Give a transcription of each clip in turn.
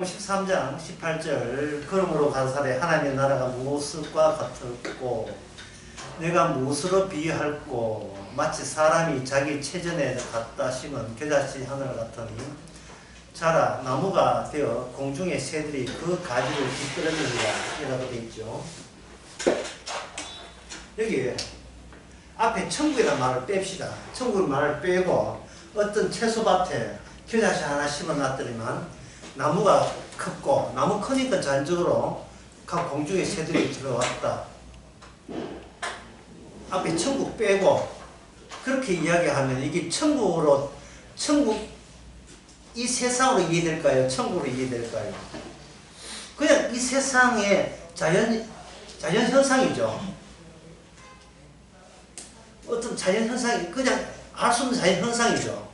13장 18절 그러므로 가사대 하나님의 나라가 무엇과 같았고 내가 무엇으로 비유할꼬 마치 사람이 자기 체전에 갖다 심은 겨자씨 하늘 같으니 자라 나무가 되어 공중의 새들이 그 가지를 깃들어내리라 이라고 되어 있죠. 여기 앞에 천국이라는 말을 뺍시다. 천국의 말을 빼고 어떤 채소밭에 겨자씨 하나 심어놨더니만 나무가 컸고 나무 크니까 자연적으로 각 공중의 새들이 들어왔다. 앞에 천국 빼고 그렇게 이야기하면 이게 천국 이 세상으로 이해될까요? 천국으로 이해될까요? 그냥 이 세상의 자연 현상이죠. 어떤 자연 현상이 그냥 알 수 없는 자연 현상이죠.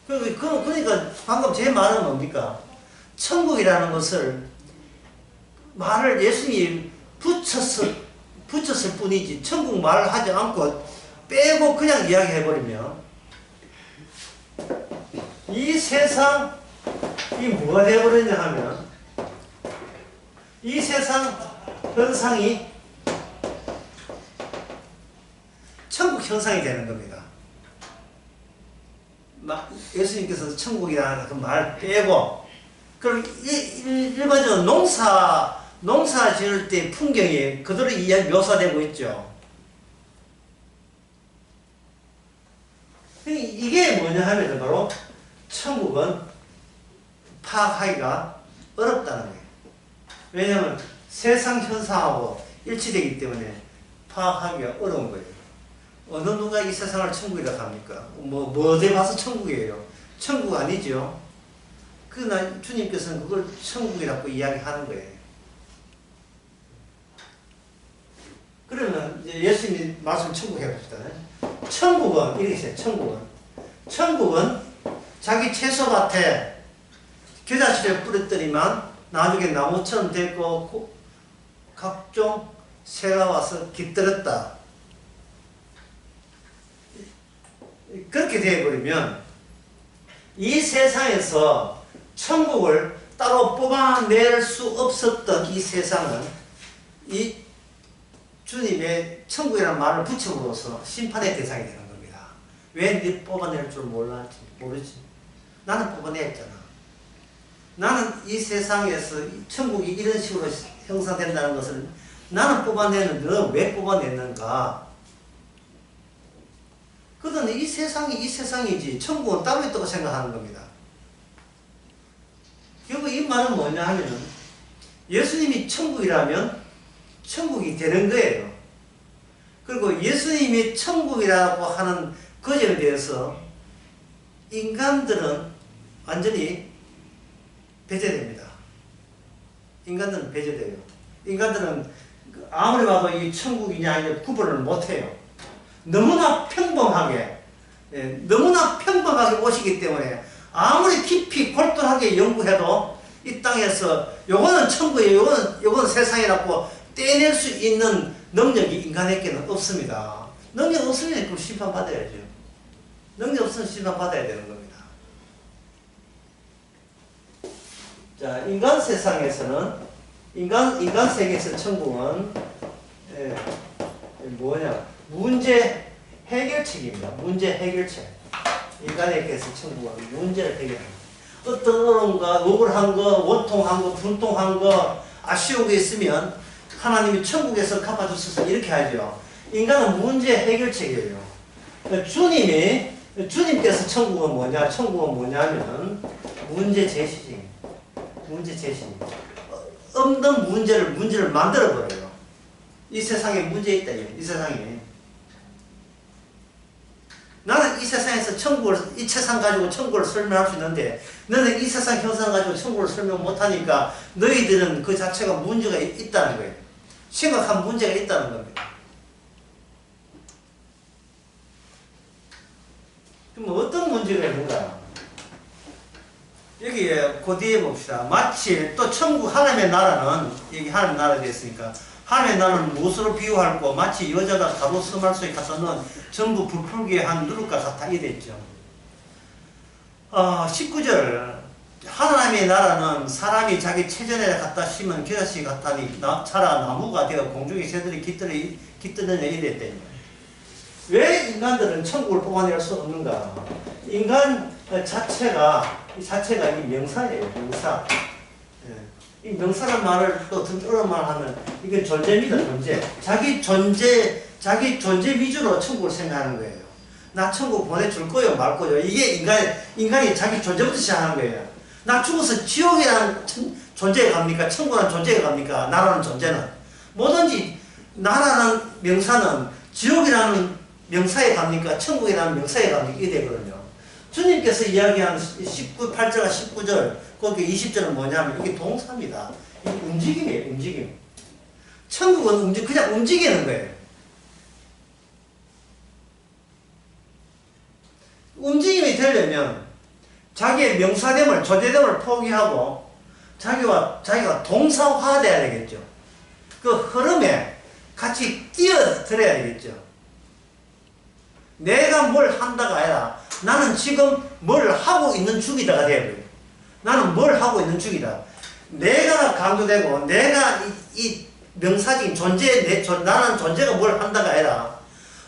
그러니까 방금 제 말은 뭡니까? 천국이라는 것을 말을 예수님이 붙였을 뿐이지 천국 말을 하지 않고 빼고 그냥 이야기해버리면 이 세상이 뭐가 되어버렸냐 하면 이 세상 현상이 천국 현상이 되는 겁니다. 예수님께서 천국이라는 그 말 빼고 그럼 일반적으로 농사 지을 때 풍경이 그대로 묘사되고 있죠. 이게 뭐냐 하면 바로 천국은 파악하기가 어렵다는 거예요. 왜냐하면 세상 현상하고 일치되기 때문에 파악하기가 어려운 거예요. 어느 누가 이 세상을 천국이라고 합니까? 어디 봐서 천국이에요? 천국 아니죠? 그러나 주님께서는 그걸 천국이라고 이야기하는 거예요. 그러면 이제 예수님이 말씀 천국 해봅시다. 천국은, 이렇게 있어요. 천국은 자기 채소밭에 겨자씨를 뿌렸더니만 나중에 나무처럼 되고 각종 새가 와서 깃들었다. 그렇게 되어버리면 이 세상에서 천국을 따로 뽑아낼 수 없었던 이 세상은 이 주님의 천국이라는 말을 붙임으로써 심판의 대상이 되는 겁니다. 왜 네 뽑아낼 줄 모르지? 나는 뽑아냈잖아. 나는 이 세상에서 천국이 이런 식으로 형성된다는 것을 나는 뽑아내는 너는 왜 뽑아냈는가? 그러더니 이 세상이 이 세상이지 천국은 따로 있다고 생각하는 겁니다. 결국 이 말은 뭐냐 하면 예수님이 천국이라면 천국이 되는 거예요. 그리고 예수님이 천국이라고 하는 거절에 대해서 인간들은 완전히 배제됩니다. 인간들은 배제돼요. 인간들은 아무리 봐도 이 천국이냐 아니냐 구분을 못해요. 너무나 평범하게 오시기 때문에 아무리 깊이 골똘하게 연구해도 이 땅에서 요거는 천국이에요, 요거는 세상이라고 떼낼 수 있는 능력이 인간에게는 없습니다. 능력 없으면 그럼 심판받아야죠. 능력 없으면 심판받아야 되는 겁니다. 자, 인간 세상에서는 인간 세계에서 천국은 뭐냐? 문제 해결책입니다. 문제 해결책. 인간에게서 천국은 문제를 해결합니다. 어떤 어려움과 억울한 거, 원통한 거, 분통한 거, 아쉬운 게 있으면 하나님이 천국에서 갚아주셔서 이렇게 하죠. 인간은 문제 해결책이에요. 주님께서 천국은 뭐냐? 천국은 뭐냐면 문제 제시입니다. 문제 제시입니다. 없는 문제를 만들어버려요. 이 세상에 문제 있다. 이 세상에. 나는 이 세상에서 이 세상 가지고 천국을 설명할 수 있는데 너는 이 세상 현상 가지고 천국을 설명 못하니까 너희들은 그 자체가 문제가 있다는 거예요. 심각한 문제가 있다는 겁니다. 그럼 어떤 문제가 있는가? 여기 그 뒤에 봅시다. 마치 또 천국 하나님의 나라는 여기 하나님의 나라가 됐으니까 하나님의 나라는 무엇으로 비유할꼬 마치 여자가 가로 서말 속에 가서 넣은 전부 부풀게 한 누룩과 같아 이랬죠. 19절 하나님의 나라는 사람이 자기 체전에 갖다 심은 겨자씨 같다니 자라 나무가 되어 공중의 새들이 깃들으려 이랬대요. 왜 인간들은 천국을 뽑아낼 수 없는가? 인간 자체가 이 명사예요. 명사. 이 명사란 말을 또 어떤 말 하면 이게 존재입니다. 존재. 자기 존재 위주로 천국을 생각하는 거예요. 나 천국 보내줄 거요 말 거요. 이게 인간이 자기 존재부터 시작하는 거예요. 나 죽어서 지옥이라는 존재에 갑니까? 천국이라는 존재에 갑니까? 나라는 존재는. 뭐든지 나라는 명사는 지옥이라는 명사에 갑니까? 천국이라는 명사에 갑니까? 이게 되거든요. 주님께서 이야기한 8절과 19절, 거기 20절은 뭐냐면 이게 동사입니다. 이게 움직임이에요, 움직임. 천국은 그냥 움직이는 거예요. 움직임이 되려면 자기의 명사됨을, 존재됨을 포기하고 자기가 동사화돼야 되겠죠. 그 흐름에 같이 뛰어들어야 되겠죠. 내가 뭘 한다가 아니라 나는 지금 뭘 하고 있는 중이다가 되어버려요. 나는 뭘 하고 있는 중이다. 내가 강조되고 내가 이 명사적인 나라는 존재가 뭘 한다가 아니라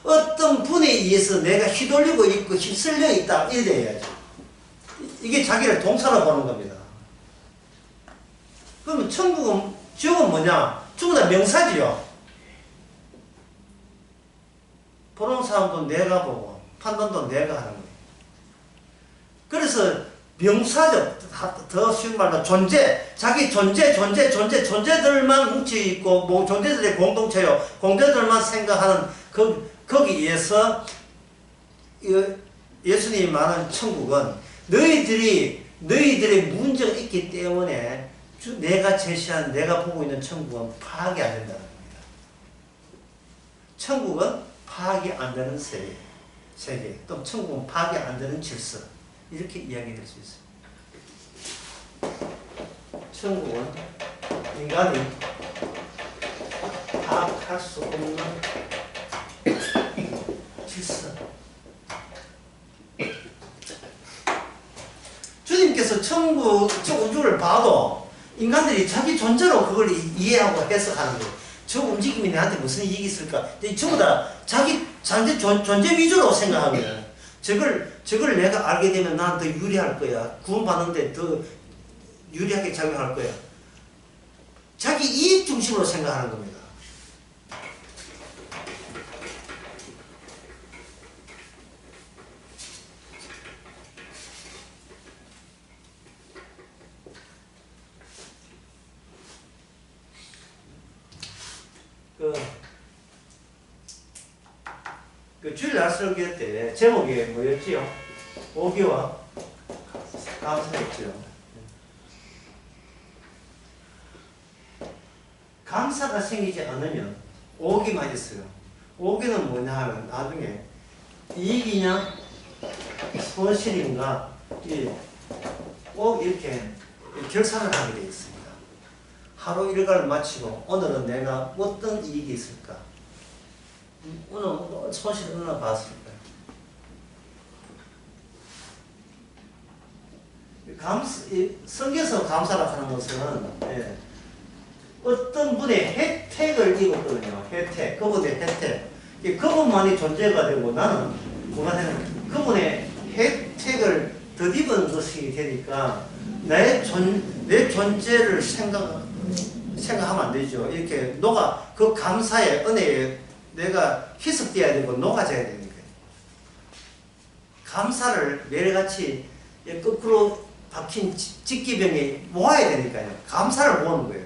어떤 분에 의해서 내가 휘둘리고 있고 휩쓸려 있다. 이래야죠. 이게 자기를 동사로 보는 겁니다. 그러면 지옥은 뭐냐? 전부 다 명사지요. 보는 사람도 내가 보고 판단도 내가 하는 거예요. 그래서 명사적, 더 쉬운 말로 자기 존재들만 뭉쳐있고 뭐 존재들의 공동체요. 공동체들만 생각하는 거기에서 예수님이 말하는 천국은 너희들의 문제가 있기 때문에 내가 제시한, 내가 보고 있는 천국은 파악이 안 된다는 겁니다. 천국은 파악이 안 되는 세계, 또 천국은 파악이 안 되는 질서, 이렇게 이야기할 수 있습니다. 천국은 인간이 파악할 수 없는 질서. 주님께서 우주를 봐도 인간들이 자기 존재로 그걸 이해하고 해석하는 거예요. 저 움직임이 나한테 무슨 이익이 있을까? 전부 다 자기 존재 위주로 생각하면 저걸 내가 알게 되면 난 더 유리할 거야. 구원받는데 더 유리하게 작용할 거야. 자기 이익 중심으로 생각하는 겁니다. 주일 날설교 때 제목이 뭐였지요? 오기와 감사였죠. 감사가 생기지 않으면 오기만 있어요. 오기는 뭐냐 하면 나중에 이익이냐 손실인가 꼭 이렇게 결산을 하게 되어 있습니다. 하루 일과를 마치고 오늘은 내가 어떤 이익이 있을까? 오늘 손실 얼마나 봤을까? 성경에서 감사라 하는 것은 어떤 분의 혜택을 입었거든요. 혜택, 그분의 혜택. 그분만이 존재가 되고 나는 뭐가 되는 그분의 혜택을 덧입은 것이 되니까 내 존재를 생각하면 안 되죠. 이렇게 그 감사의 은혜에 내가 희석되어야 되고 녹아져야 되는 거예요. 감사를 매일같이 거꾸로 박힌 직기병에 모아야 되니까요. 감사를 모으는 거예요.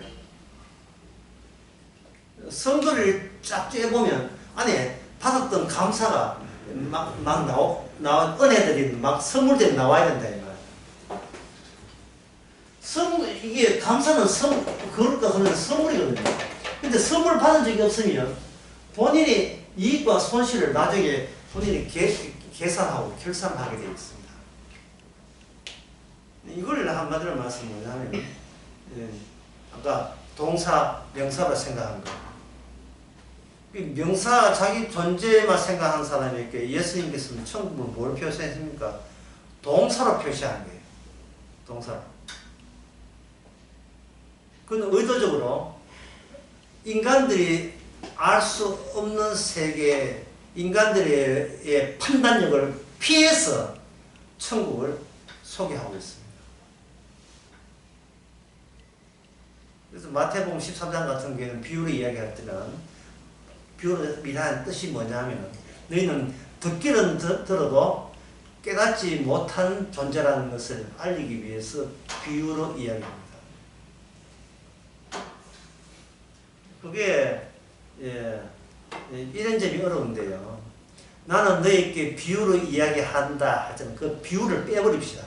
성도를 쫙 쬐보면 안에 받았던 감사가 막 은혜들이 막 선물들이 나와야 된다 이 말. 이게 감사는 그럴까 하면 선물이거든요. 근데 선물 받은 적이 없으면 본인이 이익과 손실을 나중에 본인이 계산하고 결산하게 되어 있습니다. 이걸 한마디로 말씀드리면 아까 동사, 명사로 생각한 거. 명사, 자기 존재만 생각하는 사람에게 예수님께서는 천국을 뭘 표시했습니까? 동사로 표시하는 거예요. 동사. 그는 의도적으로 인간들이 알 수 없는 세계, 인간들의 판단력을 피해서 천국을 소개하고 있습니다. 그래서 마태복음 13장 같은 경우에는 비유를 이야기할 때는 비유를 미라는 뜻이 뭐냐면 너희는 듣기는 들어도 깨닫지 못한 존재라는 것을 알리기 위해서 비유로 이야기합니다. 그게 이런 점이 어려운데요. 나는 너희에게 비유로 이야기한다 하잖아요. 그 비유를 빼버립시다.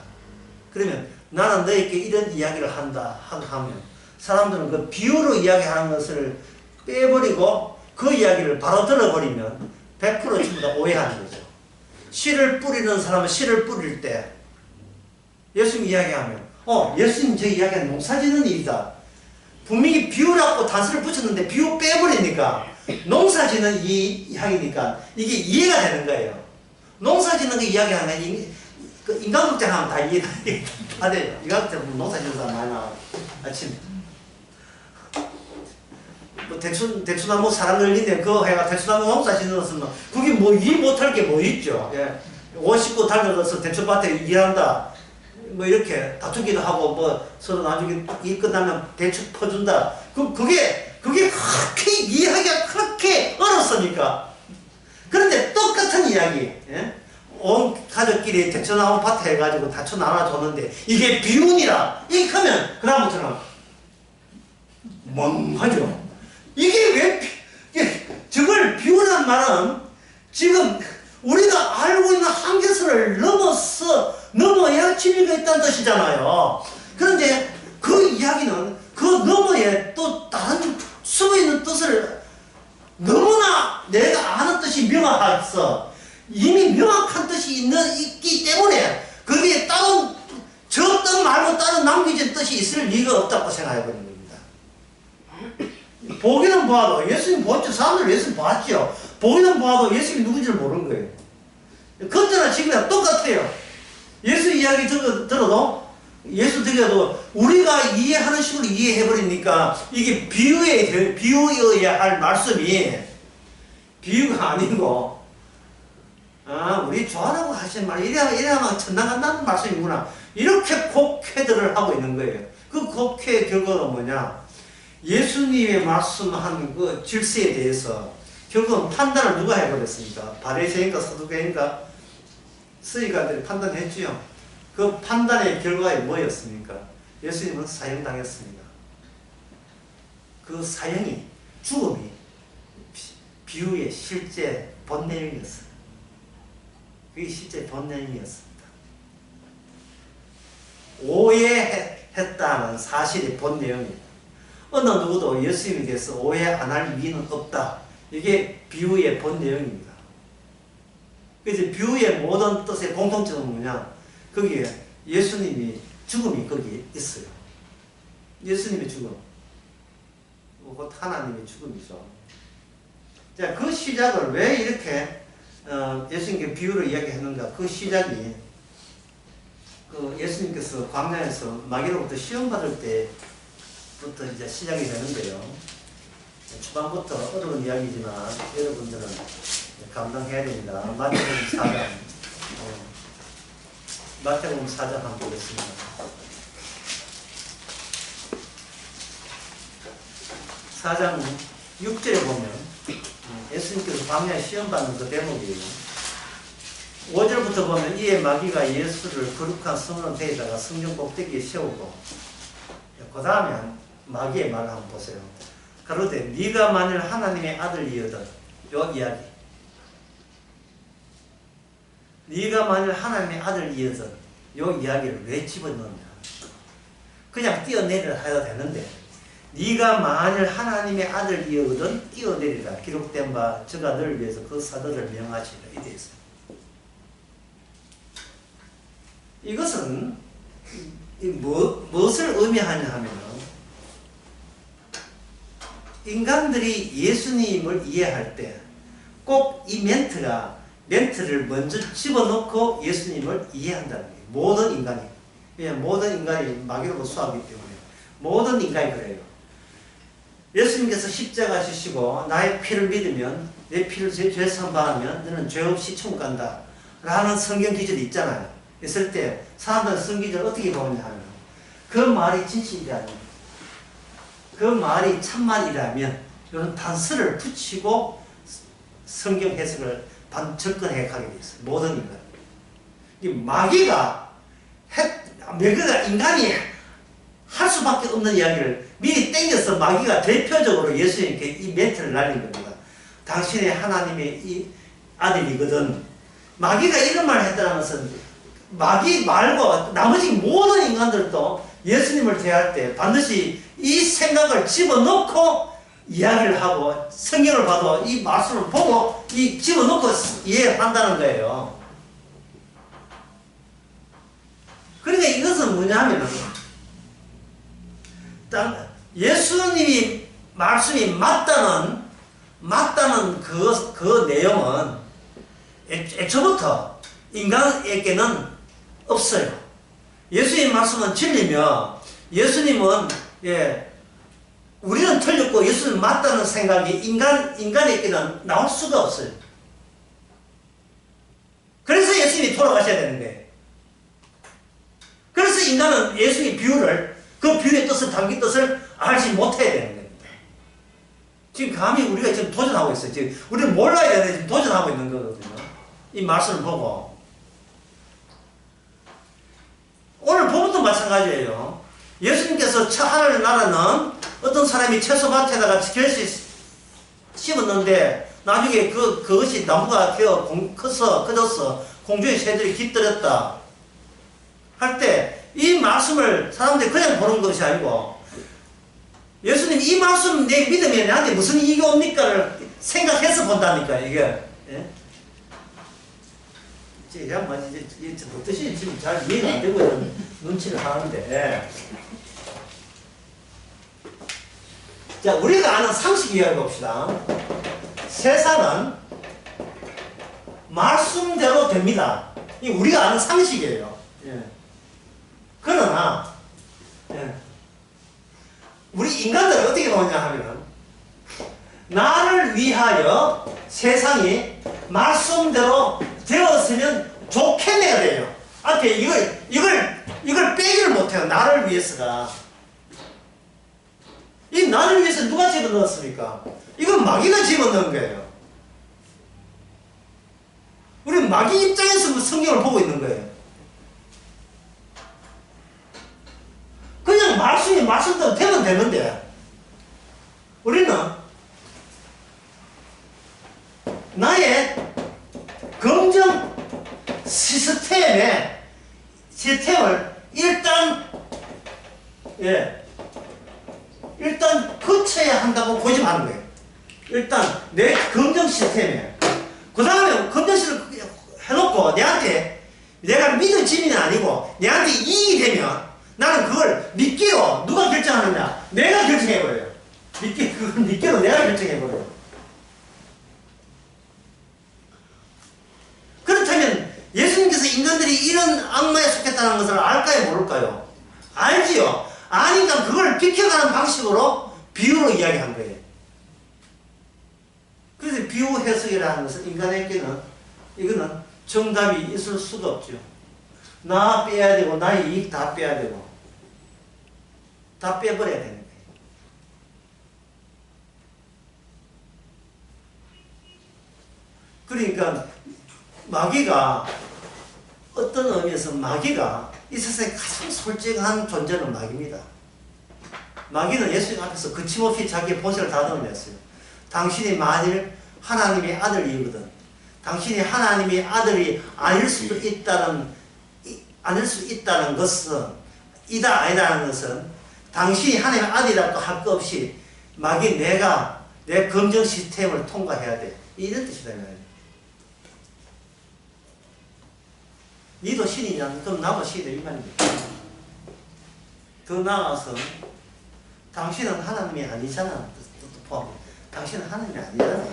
그러면 나는 너희에게 이런 이야기를 한다 하면 사람들은 그 비유로 이야기하는 것을 빼버리고 그 이야기를 바로 들어버리면 100% 전부 다 오해하는 거죠. 씨를 뿌리는 사람은 씨를 뿌릴 때 예수님 이야기하면 예수님 저 이야기는 농사짓는 일이다. 분명히 비유라고 단서를 붙였는데 비유 빼버리니까 농사짓는 이야기니까 이게 이해가 되는 거예요. 농사짓는 거 이야기하면 인간극장하면 다 이해가 다 돼요. 인간극장 보면 농사짓는 사람 많이 나와요. 아침 뭐 대추나무 사람 걸리네 그거 해가 대추나무 농사짓는 것은 그게 뭐 이해 못할 게 뭐 있죠. 예. 50구 달려서 대추밭에 일한다. 뭐 이렇게 다투기도 하고 뭐 서로 나중에 일 끝나면 대추 퍼준다. 그게 그렇게 이해하기가 그렇게 어렵습니까? 그런데 똑같은 이야기, 예? 온 가족끼리 대추나무 밭에 해가지고 다투 나눠줬는데 이게 비운이라 이렇게 하면 그 다음부터는 멍하죠. 이게 저걸 비우라는 말은 지금 우리가 알고 있는 한계선을 넘어야 진리가 있다는 뜻이잖아요. 그런데 그 이야기는 그 너머에 또 다른 숨어있는 뜻을 너무나 내가 아는 뜻이 명확해서 이미 명확한 뜻이 있기 때문에 거기에 다른 저 뜻 말고 다른 남겨진 뜻이 있을 리가 없다고 생각해버리는 겁니다. 보기는 봐도 예수님 봤죠. 사람들 예수님 봤죠. 보기는 봐도 예수님이 누군지를 모르는 거예요. 그때나 지금이나 똑같아요. 예수 이야기 들어도 예수 들어도 우리가 이해하는 식으로 이해해버리니까 이게 비유여야 할 말씀이 비유가 아니고 우리 좋아하라고 하신 말 이래야만 천당 간다는 말씀이구나. 이렇게 곡해들을 하고 있는 거예요. 그 곡해의 결과가 뭐냐? 예수님의 말씀한 그 질서에 대해서 결국은 판단을 누가 해버렸습니까? 바리새인가 사두개인가 서기관들이 판단했지요. 그 판단의 결과가 뭐였습니까? 예수님은 사형당했습니다. 그 사형이 죽음이 비유의 실제 본 내용이었어요. 그게 실제 본 내용이었습니다. 오해했다는 사실이 본 내용이에요. 어느 누구도 예수님에 대해서 오해 안 할 이유는 없다. 이게 비유의 본 내용입니다. 그래서 비유의 모든 뜻의 공통점은 뭐냐? 거기에 예수님이 죽음이 거기에 있어요. 예수님의 죽음. 곧 하나님의 죽음이죠. 자, 그 시작을 왜 이렇게 예수님께 비유를 이야기했는가? 그 시작이 예수님께서 광야에서 마귀로부터 시험받을 때부터 이제 시작이 되는데요. 초반부터 어려운 이야기지만 여러분들은 감당해야 됩니다. 마태복음 4장. 마태복음 4장 한번 보겠습니다. 4장 6절에 보면 예수님께서 광야에 시험받는 그 대목이에요. 5절부터 보면 이에 마귀가 예수를 거룩한 성전 대에다가 성전 꼭대기에 세우고 그 다음에 마귀의 말을 한번 보세요. 가로되 네가 만일 하나님의 아들이여든 요 이야기 네가 만일 하나님의 아들이여든 요 이야기를 왜 집어넣느냐. 그냥 뛰어내리라 해도 되는데 네가 만일 하나님의 아들이여든 뛰어내리라 기록된 바 저가 너를 위해서 그 사도를 명하시라 이래 있어요. 이것은 무엇을 의미하냐 하면 인간들이 예수님을 이해할 때 꼭 이 멘트를 먼저 집어넣고 예수님을 이해한다는 거예요. 모든 인간이. 모든 인간이 마귀로부터 수하기 때문에 모든 인간이 그래요. 예수님께서 십자가 지시고 나의 피를 믿으면 내 피를 죄 사함받으면 너는 죄 없이 천국 간다 라는 성경 기절이 있잖아요. 있을 때 사람들은 성경 기절을 어떻게 보느냐 하면 그 말이 진실이라면, 그 말이 참말이라면 이런 단서를 붙이고 성경 해석을 접근해 가게 돼 있어요. 모든 인간. 이 마귀가 인간이 할 수밖에 없는 이야기를 미리 땡겨서 마귀가 대표적으로 예수님께 이 멘트를 날린 겁니다. 당신이 하나님의 이 아들이거든. 마귀가 이런 말을 했다는 것은 마귀 말고 나머지 모든 인간들도 예수님을 대할 때 반드시 이 생각을 집어넣고 이야기를 하고 성경을 봐도 이 말씀을 보고 이 집어넣고 이해한다는 거예요. 그러니까 이것은 뭐냐면은 예수님이 말씀이 맞다는 그 내용은 애초부터 인간에게는 없어요. 예수님 말씀은 진리며 예수님은 우리는 틀렸고 예수는 맞다는 생각이 인간에게는 나올 수가 없어요. 그래서 예수님이 돌아가셔야 되는 거예요. 그래서 인간은 예수의 비유를, 그 비유의 뜻을, 담긴 뜻을 알지 못해야 되는 겁니다. 지금 감히 우리가 지금 도전하고 있어요. 지금 우리는 몰라야 되는데 지금 도전하고 있는 거거든요. 이 말씀을 보고. 오늘 본문도 마찬가지예요. 예수님께서 하늘 나라는 어떤 사람이 채소밭에다가 결실 심었는데 나중에 그것이 나무가 되어 커져서 공중의 새들이 깃들었다 할 때 이 말씀을 사람들이 그냥 보는 것이 아니고 예수님 이 말씀 내 믿으면 나한테 무슨 이익이 옵니까를 생각해서 본다니까 이게. 예? 제가 이제 뜻이 지금 잘 이해가 안 되고 이런 눈치를 하는데, 자 우리가 아는 상식 이야기 봅시다. 세상은 말씀대로 됩니다. 이 우리가 아는 상식이에요. 예. 그러나 우리 인간들은 어떻게 보냐 하면 나를 위하여 세상이 말씀대로 되었으면 좋겠네가 돼요. 앞에 이걸 빼기를 못해요. 나를 위해서가. 이 나를 위해서 누가 집어넣었습니까? 이건 마귀가 집어넣은 거예요. 우리는 마귀 입장에서 성경을 보고 있는 거예요. 그냥 말씀대로 되면 되는데 우리는 나의 긍정 시스템을 일단 거쳐야 한다고 고집하는 거예요. 일단 내 긍정 시스템에 그 다음에 긍정 시스템을 해놓고 내한테 내가 믿어지는 아니고 내한테 이익이 되면 나는 그걸 믿기로 누가 결정하느냐? 내가 결정해버려요. 그걸 믿기로 내가 결정해버려요. 그렇다면 예수님께서 인간들이 이런 악마에 속했다는 것을 알까요? 모를까요? 알지요. 아니까 그걸 비켜가는 방식으로 비유로 이야기한 거예요. 그래서 비유 해석이라는 것은 인간에게는 이거는 정답이 있을 수가 없죠. 나 빼야 되고 나의 이익 다 빼야 되고 다 빼버려야 되는 거예요. 그러니까 마귀가 어떤 의미에서 마귀가 이 세상에 가장 솔직한 존재는 마귀입니다. 마귀는 예수님 앞에서 거침없이 자기의 본색을 다 드러냈어요. 당신이 만일 하나님의 아들이거든. 당신이 하나님의 아들이 아닐 수 있다는 것은 아니다라는 것은 당신이 하나님의 아들이라고 할 것 없이 마귀 내가 내 검증 시스템을 통과해야 돼. 이런 뜻이다. 니도 신이냐? 그럼 나도 신이다. 이 말입니다. 더 나아가서 당신은 하나님이 아니잖아. 당신은 하나님이 아니잖아.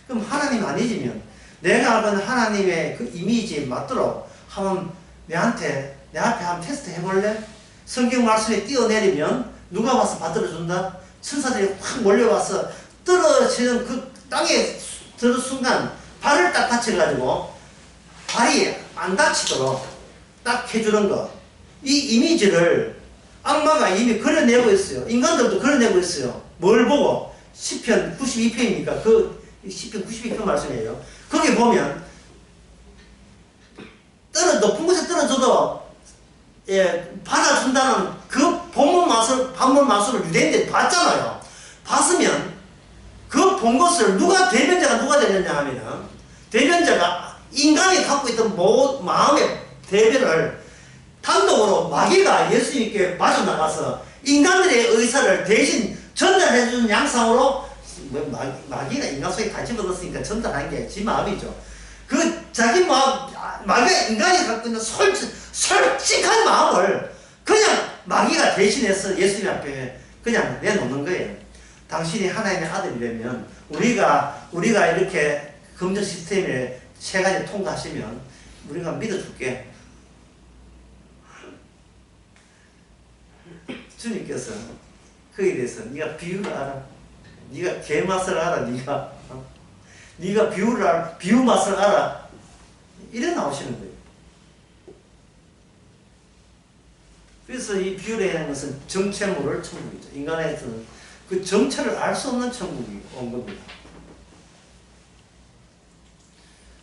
그럼 하나님 아니지면 내가 알던 하나님의 그 이미지에 맞도록 한번 내 앞에 한번 테스트 해볼래? 성경 말씀에 띄어내리면 누가 와서 받들어준다? 천사들이 확 몰려와서 떨어지는 그 땅에 들은 순간 발을 딱 받쳐가지고 발이 안 다치도록 딱 해주는 거. 이 이미지를 악마가 이미 그려내고 있어요. 인간들도 그려내고 있어요. 뭘 보고? 시편 92편이니까 그 시편 92편 말씀이에요. 거기 보면 높은 곳에 떨어져도 받아준다는 그 반문 마술을 유대인들이 봤잖아요. 봤으면 그 본 것을 대변자가 누가 되느냐 하면은 대변자가 인간이 갖고 있던 마음의 대변을 단독으로 마귀가 예수님께 빠져나가서 인간들의 의사를 대신 전달해주는 양상으로 마귀가 인간 속에 관심 얻었으니까 전달한 게 지 마음이죠. 그 자기 마귀가 인간이 갖고 있는 솔직한 마음을 그냥 마귀가 대신해서 예수님 앞에 그냥 내놓는 거예요. 당신이 하나님의 아들이라면 우리가 이렇게 검증 시스템에 세 가지 통과하시면 우리가 믿어줄게. 주님께서 그에 대해서 네가 비유를 알아. 네가 개 맛을 알아. 네가 비유를 알아. 비유 맛을 알아. 이래 나오시는 거예요. 그래서 이 비유라는 것은 정체 모를 천국이죠. 인간에서는 그 정체를 알 수 없는 천국이 온 겁니다.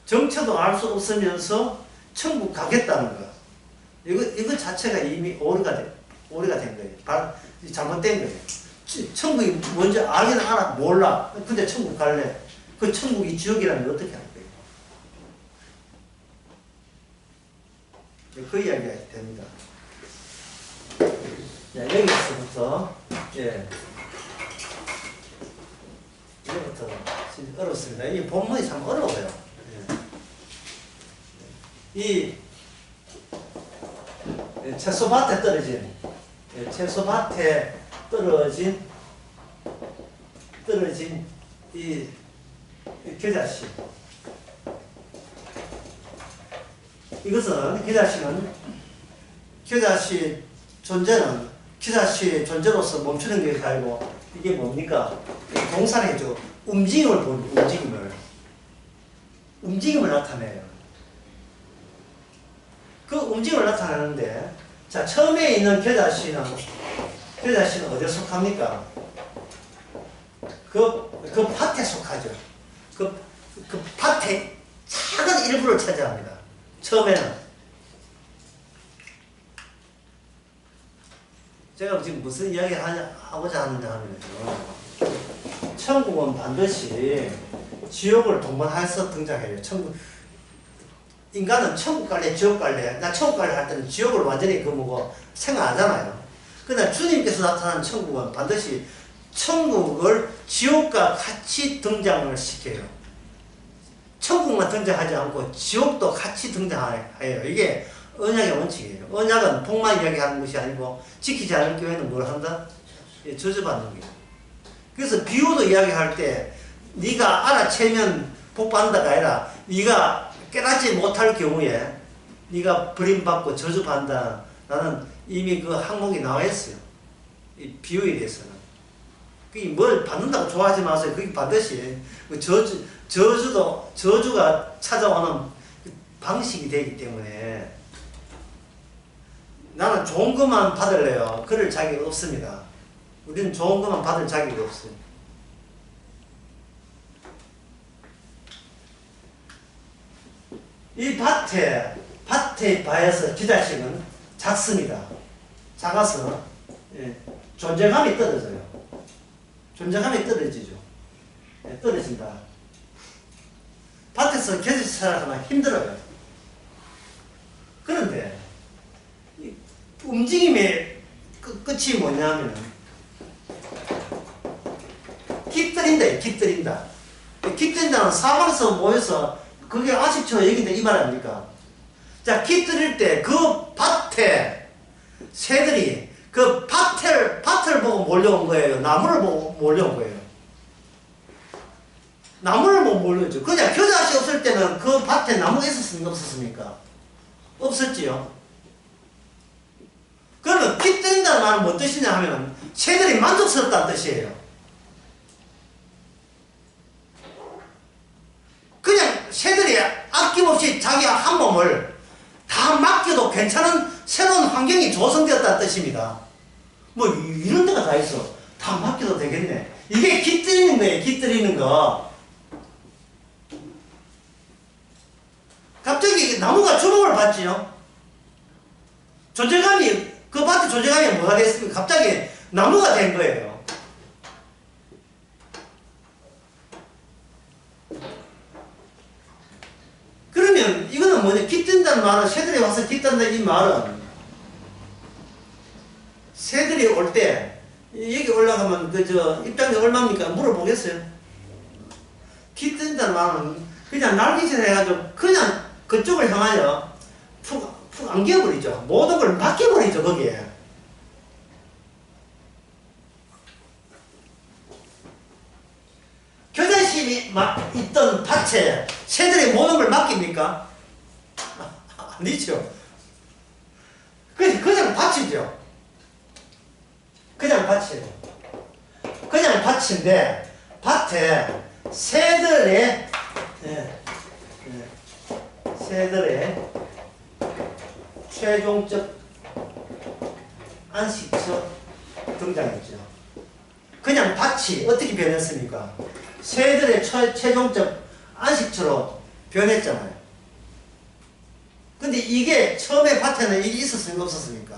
정체도 알 수 없으면서 천국 가겠다는 거. 이거 자체가 이미 오류가 된 거예요. 잘못된 거예요. 천국이 뭔지 알기는 알아. 몰라. 근데 천국 갈래. 그 천국이 지옥이라면 어떻게 할 거예요? 그 이야기가 됩니다. 자, 여기서부터, 이제부터 진짜 어렵습니다. 이 본문이 참 어려워요. 이 채소밭에 떨어진 이 겨자씨. 이것은 겨자씨 존재로서 멈추는 게 아니고 이게 뭡니까? 동산이죠. 움직임을 나타내요. 그 움직임을 나타내는데, 자, 처음에 있는 겨자씨는 어디에 속합니까? 그 밭에 속하죠. 그 밭에 작은 일부를 차지합니다. 처음에는. 제가 지금 무슨 이야기 하고자 하느냐 하면요. 천국은 반드시 지옥을 동반해서 등장해요. 인간은 천국 갈래, 지옥 갈래. 나 천국 갈래 할 때는 지옥을 완전히 생각 안 하잖아요. 그러나 주님께서 나타난 천국은 반드시 천국을 지옥과 같이 등장을 시켜요. 천국만 등장하지 않고 지옥도 같이 등장해요. 이게 언약의 원칙이에요. 언약은 복만 이야기하는 것이 아니고 지키지 않을 경우에는 뭘 한다? 저주받는 거예요. 그래서 비유도 이야기할 때 네가 알아채면 복받는다가 아니라 네가 깨닫지 못할 경우에 네가 버림받고 저주받는다. 나는 이미 그 항목이 나와 있어요. 이 비유에 대해서는. 그게 뭘 받는다고 좋아하지 마세요. 그게 반드시 저주가 찾아오는 방식이 되기 때문에 나는 좋은 것만 받을래요. 그럴 자격이 없습니다. 우리는 좋은 것만 받을 자격이 없어요. 이 밭에 바에서 겨자씨는 작습니다. 작아서 존재감이 떨어져요. 존재감이 떨어지죠. 떨어진다. 밭에서 겨자씨 살아가면 힘들어요. 그런데 움직임의 끝이 뭐냐면 깃들인다. 깃들인다는 사방에서 모여서 그게 아직도 얘기인데 이 말 아닙니까? 자, 깃들일 때 그 밭에 새들이 그 밭을 보고 몰려온 거예요. 나무를 보고 몰려온 거예요. 나무를 보고 몰려오죠. 그냥 겨자씨 없을 때는 그 밭에 나무가 있었습니까? 없었습니까? 없었지요. 그러면 깃들인다는 말은 뭔 뜻이냐 하면 새들이 만족스럽다는 뜻이에요. 그냥 새들이 아낌없이 자기 한 몸을 다 맡겨도 괜찮은 새로운 환경이 조성되었다는 뜻입니다. 뭐 이런 데가 다 있어. 다 맡겨도 되겠네. 이게 깃들이는 거예요. 깃들이는 거. 갑자기 나무가 주목을 받지요. 존재감이, 그 밭의 존재감이 뭐가 됐습니까? 갑자기 나무가 된 거예요. 그러면 이거는 뭐냐? 깃든다는 말은, 새들이 와서 깃든다 이 말은, 새들이 올 때 여기 올라가면 입장료 얼마입니까? 물어보겠어요? 깃든다는 말은 그냥 날개짓 해가지고 그냥 그쪽을 향하여 푹 안겨버리죠. 모든 걸 맡겨버리죠, 거기에. 교자심이 있던 밭에 새들이 모든 걸 맡깁니까? 아니죠. 그냥 밭이죠. 그냥 밭이에요. 그냥 밭인데 밭에 새들의 최종적 안식처 등장했죠. 그냥 밭이 어떻게 변했습니까? 새들의 최종적 안식처로 변했잖아요. 근데 이게 처음에 밭에는 이게 있었습니까? 없었습니까?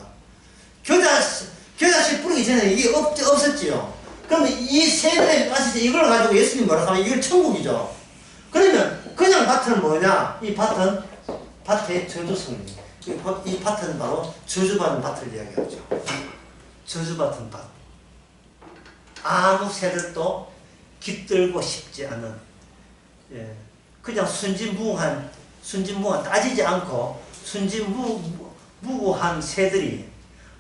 겨자씨 뿌리기 전에 이게 없었지요. 그러면 이 새들의 안식처 이걸 가지고 예수님 뭐라 하면 이걸 천국이죠. 그러면 그냥 밭은 뭐냐? 이 밭은 밭의 저주성입니다. 이 밭은 바로 저주받은 밭을 이야기하죠. 저주받은 밭. 아무 새들도 깃들고 싶지 않은, 그냥 순진무구한 따지지 않고 순진무구한 새들이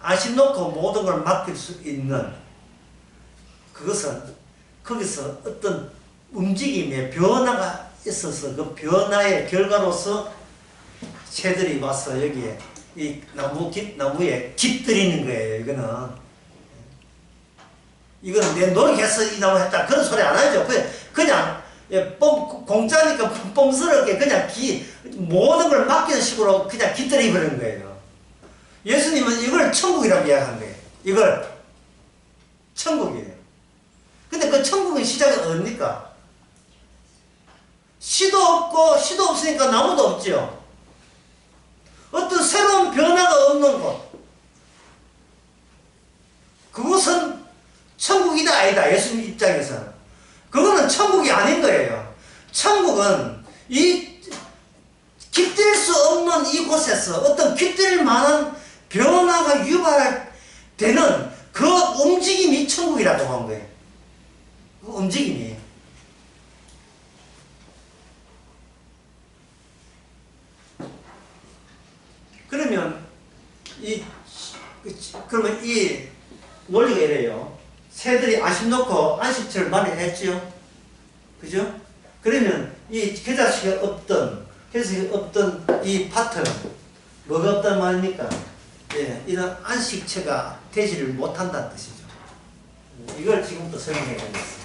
아심 놓고 모든 걸 맡길 수 있는, 그것은 거기서 어떤 움직임의 변화가 있어서 그 변화의 결과로서 새들이 와서 여기에 이 나무에 깃들이는 거예요. 이거는 내 노력해서 이 나무 했다 그런 소리 안 하죠. 그냥 공짜니까 뻥스럽게 그냥 모든 걸 맡기는 식으로 그냥 깃들이 버리는 거예요. 예수님은 이걸 천국이라고 이야기한 거예요. 이걸 천국이에요. 근데 그 천국의 시작은 어딥니까? 씨도 없으니까 나무도 없죠. 어떤 새로운 변화가 없는 곳. 그것은 천국이다 아니다. 예수님 입장에서는. 그거는 천국이 아닌 거예요. 천국은 이 깃들 수 없는 이곳에서 어떤 깃들 만한 변화가 유발되는 그 움직임이 천국이라고 한 거예요. 그 움직임이. 그러면 그러면 이 원리가 이래요. 새들이 안심 놓고 안식처를 마련했지요. 그죠? 그러면 이 겨자씨가 없던 이 밭은 뭐가 없단 말입니까? 이런 안식처가 되지를 못한다는 뜻이죠. 이걸 지금부터 설명해 보겠습니다.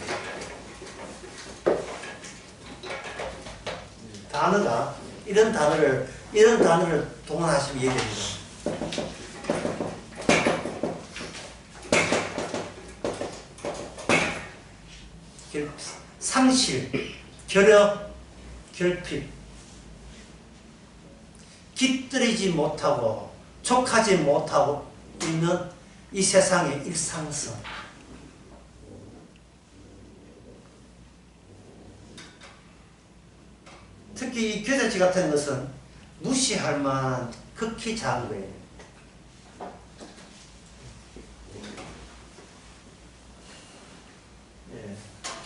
단어가 이런 단어를 동원하시면 이해됩니다. 상실, 결여, 결핍, 깃들이지 못하고 족하지 못하고 있는 이 세상의 일상성. 특히 이 겨자씨 같은 것은 무시할 만한 극히 작은 거예요.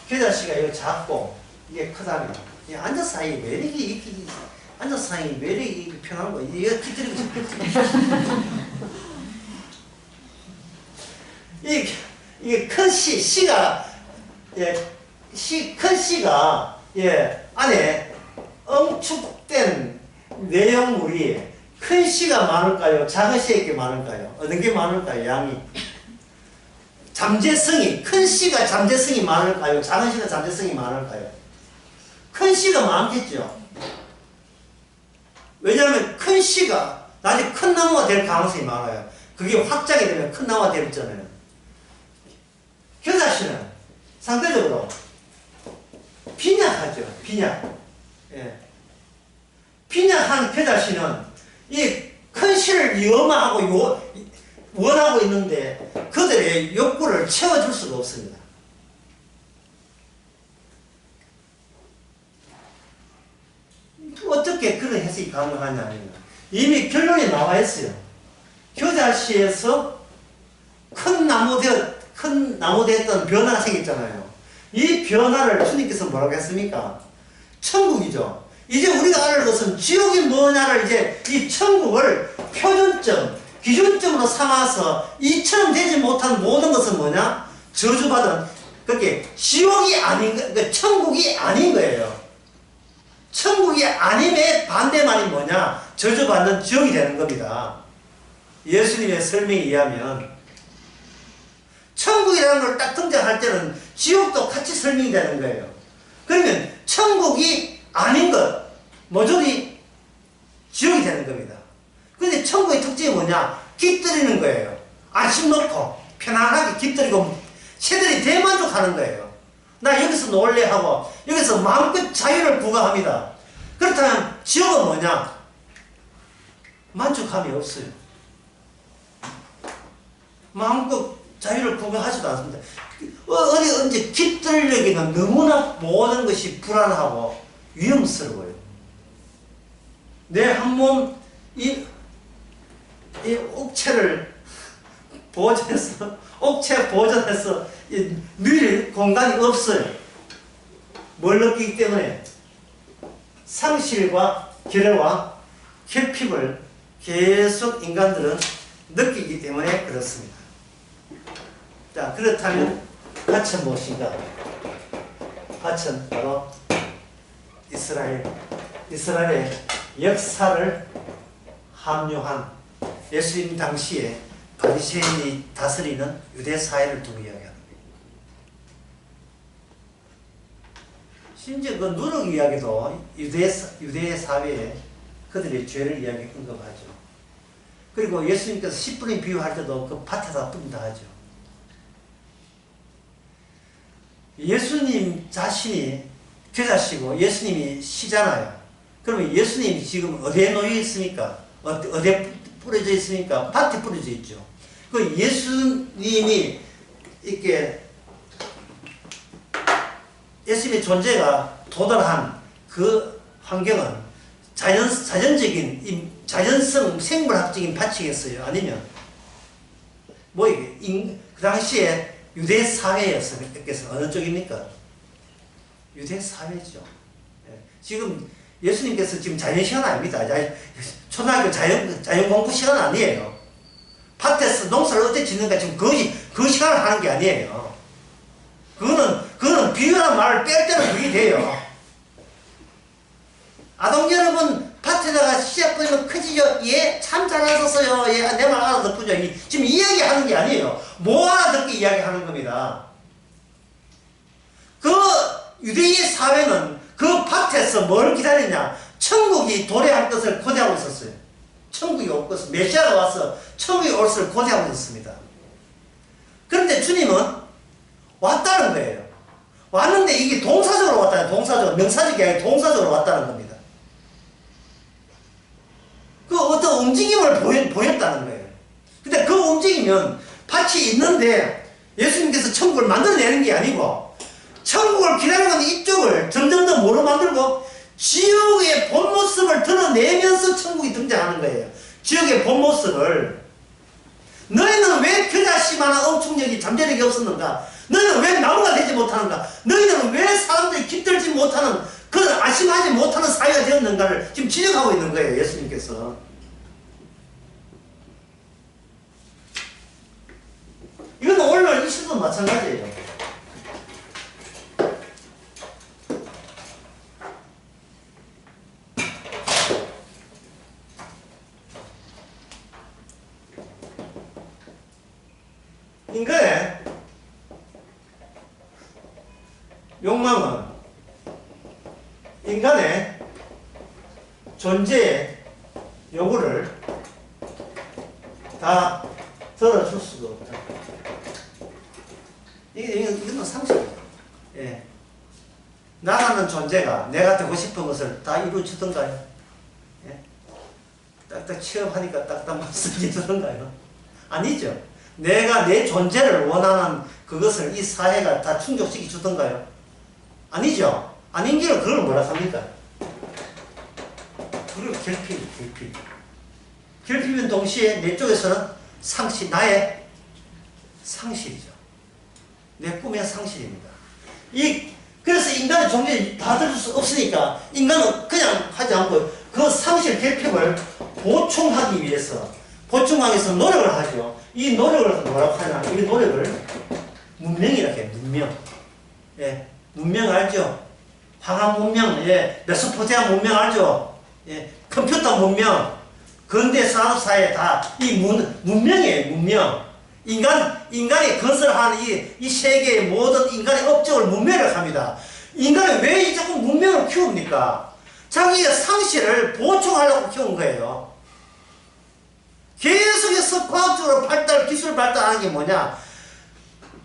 겨자씨가 이거 작고 이게 크다면 이 앉아서 하기 매력이 앉아서 하기 매력이 편한 거예요. 이거 깃들이고 이게 큰 씨가 큰 씨가 안에 응축된 내용물이 큰 큰 씨가 많을까요? 작은 씨에게 많을까요? 어느 게 많을까요? 양이. 잠재성이, 큰 씨가 잠재성이 많을까요? 작은 씨가 잠재성이 많을까요? 큰 씨가 많겠죠. 왜냐하면 큰 씨가 나중에 큰 나무가 될 가능성이 많아요. 그게 확장이 되면 큰 나무가 되잖아요. 겨자씨는 상대적으로 빈약하죠. 빈약. 예. 빈약한 겨자씨는 이 큰 씨를 염하고 원하고 있는데 그들의 욕구를 채워줄 수가 없습니다. 어떻게 그런 해석이 가능하냐면 이미 결론이 나와 있어요. 겨자씨에서 큰 나무 되었던 변화가 생겼잖아요. 이 변화를 주님께서 뭐라고 했습니까? 천국이죠. 이제 우리가 알 것은 지옥이 뭐냐를 이제 이 천국을 표준점, 기준점으로 삼아서 이처럼 되지 못한 모든 것은 뭐냐? 저주받은, 그렇게 지옥이 아닌, 그러니까 천국이 아닌 거예요. 천국이 아님의 반대말이 뭐냐? 저주받는 지옥이 되는 겁니다. 예수님의 설명에 의하면 천국이라는 걸 딱 등장할 때는 지옥도 같이 설명이 되는 거예요. 그러면 천국이 아닌 것, 모조리 지옥이 되는 겁니다. 그런데 천국의 특징이 뭐냐? 깃들이는 거예요. 안심 놓고 편안하게 깃들이고 새들이 대만족하는 거예요. 나 여기서 놀래 하고 여기서 마음껏 자유를 부과합니다. 그렇다면 지옥은 뭐냐? 만족함이 없어요. 마음껏 자유를 구가하지도 않습니다. 어디 언제 깃들려기는 너무나 모든 것이 불안하고 위험스러워요. 내 한 몸 이 옥체를 보존해서 옥체 보존해서 누릴 공간이 없어요. 뭘 느끼기 때문에 상실과 결여와 결핍을 계속 인간들은 느끼기 때문에 그렇습니다. 자, 그렇다면 가천 무엇인가? 가천 바로 이스라엘의 역사를 합류한 예수님 당시에 바리새인이 다스리는 유대 사회를 두고 이야기합니다. 심지어 그 누룩 이야기도 유대 사회에 그들의 죄를 이야기 언급하죠. 그리고 예수님께서 씨 뿌린 비유할 때도 그 밭에다 뿌린다 하죠. 예수님 자신이 겨자씨고 예수님이 씨잖아요. 그러면 예수님이 지금 어디에 놓여 있습니까? 어디에 뿌려져 있습니까? 밭에 뿌려져 있죠. 그 예수님이 이렇게 예수님의 존재가 도달한 그 환경은 자연적인 자연성 생물학적인 밭이겠어요? 아니면 뭐 이게 그 당시에 유대 사회였어요. 어느 쪽입니까? 유대 사회죠. 지금 예수님께서 지금 자연 시간 아닙니다. 초등학교 자연 공부 시간 아니에요. 밭에서 농사를 어떻게 짓는가 지금 그 시간을 하는 게 아니에요. 그거는 비유란 말을 뺄 때는 그게 돼요. 아동 여러분 밭에다가 씨앗 뿌리면 크지요? 예, 참 잘하셨어요. 예, 내 말 알아듣군요. 지금 이야기하는 게 아니에요. 뭐 알아듣게 이야기하는 겁니다. 그 유대의 사회는 그 밭에서 뭘 기다리냐? 천국이 도래할 것을 고대하고 있었어요. 천국이 올 것을, 메시아가 와서 천국이 올 것을 고대하고 있었습니다. 그런데 주님은 왔다는 거예요. 왔는데 이게 동사적으로 왔다는 거예요. 동사적으로, 명사적이 아니라 동사적으로 왔다는 겁니다. 그 어떤 움직임을 보였다는 거예요. 근데 그 움직이면 밭이 있는데 예수님께서 천국을 만들어내는 게 아니고 천국을 기다리는 이쪽을 점점 더 뭐로 만들고 지옥의 본 모습을 드러내면서 천국이 등장하는 거예요. 지옥의 본 모습을. 너희는 왜 겨자씨만한 엄청력이 잠재력이 없었는가? 너희는 왜 나무가 되지 못하는가? 너희는 왜 사람들이 깃들지 못하는 그 아심하지 못하는 사회가 되었는가를 지금 지적하고 있는 거예요. 예수님께서. 이건 오늘 이 시도 마찬가지예요. 욕망은 인간의 존재의 요구를 다 들어줄 수가 없다. 이건 상식이에요. 예. 나라는 존재가 내가 되고 싶은 것을 다 이루어주던가요? 예. 딱딱 취업하니까 딱딱만 쓰기던가요? 아니죠. 내가 내 존재를 원하는 그것을 이 사회가 다 충족시켜 주던가요? 아니죠. 아닌 게 그걸 뭐라 합니까? 그걸 결핍. 결핍은 동시에 내 쪽에서는 상실, 나의 상실이죠. 내 꿈의 상실입니다. 그래서 인간의 존재를 다 들을 수 없으니까 인간은 그냥 하지 않고 그 상실 결핍을 보충하기 위해서 노력을 하죠. 이 노력을 뭐라고 하냐? 이 노력을 문명이라고 해요. 문명. 예, 문명 알죠? 황한 문명, 예, 메소포타미아 문명 알죠? 예, 컴퓨터 문명, 근대 산업사회 다 이 문명이에요. 문명. 인간이 건설하는 이 세계의 모든 인간의 업적을 문명을 합니다. 인간이 왜 자꾸 문명을 키웁니까? 자기의 상실을 보충하려고 키운 거예요. 계속해서 과학적으로 기술 발달하는 게 뭐냐?